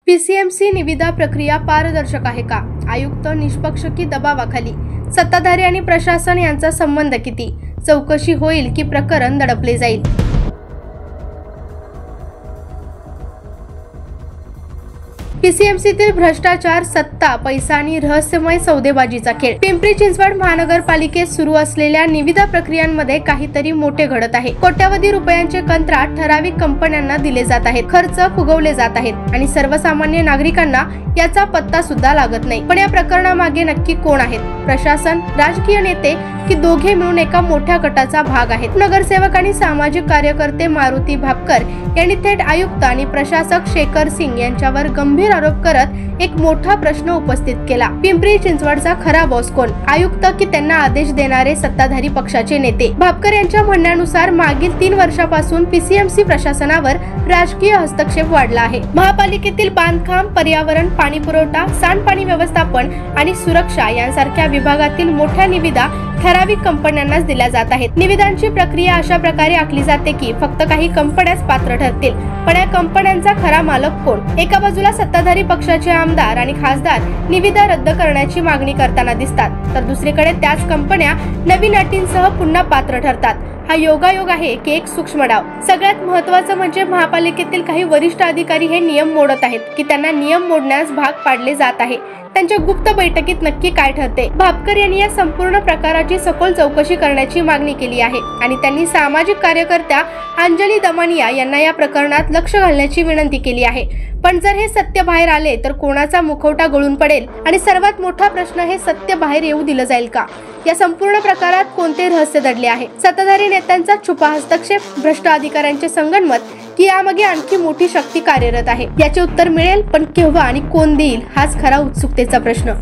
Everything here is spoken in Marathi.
पीसीएमसी निविदा प्रक्रिया पारदर्शक आहे का? आयुक्त निष्पक्ष की दबावाखाली? सत्ताधारी आणि प्रशासन यांचा संबंध किती? चौकशी होईल की प्रकरण दडपले जाईल? पीसीएमसीतील भ्रष्टाचार, सत्ता, पैसा आणि रहस्यमय सौदेबाजीचा खेळ. पिंपरी चिंचवड महानगरपालिकेत सुरू असलेल्या निविदा प्रक्रियांमध्ये काहीतरी मोठे घडत आहे. कोट्यावधी रुपयांचे कंत्राट ठराविक कंपन्यांना दिले जात आहेत, खर्च फुगवले जात आहेत आणि सर्वसामान्य नागरिकांना याचा पत्ता सुद्धा लागत नाही. पण या प्रकरणामागे नक्की कोण आहेत? प्रशासन, राजकीय नेते की दोघे मिळून एका मोठ्या गटाचा भाग आहेत? नगरसेवक आणि सामाजिक कार्यकर्ते मारुती भापकर यांनी थेट आयुक्त आणि प्रशासक शेखर सिंग यांच्यावर गंभीर आरोप करत एक मोठा प्रश्न उपस्थित केला. पिंपरी चिंचवडचा खरा बॉस कोण? आयुक्त की त्यांना आदेश देणारे सत्ताधारी पक्षाचे नेते? भापकर यांच्या म्हणण्यानुसार मागील 3 वर्षापासून पीसीएमसी प्रशासनावर राजकीय हस्तक्षेप वाढला आहे. महापालिकेतील बांधकाम, पर्यावरण, पाणी पुरवठा, सांडपाणी व्यवस्थापन आणि सुरक्षा यांसारख्या विभागातील मोठ्या निविदा ठराविक कंपन्यांनाच दिल्या जात आहेत. निविदांची प्रक्रिया अशा प्रकारे आखली जाते की फक्त काही कंपन्याच पात्र ठरतील. पण या कंपन्यांचा खरा मालक कोण? एका बाजूला सत्ताधारी पक्षाचे आमदार आणि खासदार निविदा रद्द करण्याची मागणी करताना दिसतात, तर दुसरीकडे त्याच कंपन्या नवीन अटींसह पुन्हा पात्र ठरतात. हा योगायोग आहे की एक सूक्ष्म डाव? सगळ्यात महत्त्वाचं म्हणजे महापालिकेतील काही वरिष्ठ अधिकारी हे नियम मोडत आहेत की त्यांना नियम मोडण्यास भाग पाडले जात आहे. त्यांच्या गुप्त बैठकीत नक्की काय ठरते? भापकर यांनी या संपूर्ण प्रकाराची सखोल चौकशी करण्याची मागणी केली आहे आणि त्यांनी सामाजिक कार्यकर्त्या अंजली दमानिया यांना या प्रकरणात लक्ष घालण्याची विनंती केली आहे. पण जर हे सत्य बाहेर आले तर कोणाचा मुखवटा गळून पडेल? आणि सर्वात मोठा प्रश्न, हे सत्य बाहेर येऊ दिलं जाईल का? या संपूर्ण प्रकारात कोणते रहस्य दडले आहे? सत्ताधारी नेत्यांचा छुपा हस्तक्षेप, भ्रष्ट अधिकाऱ्यांचे संगनमत की यामागे आणखी मोठी शक्ती कार्यरत आहे? याचे उत्तर मिळेल, पण केव्हा आणि कोण देईल हाच खरा उत्सुकतेचा प्रश्न.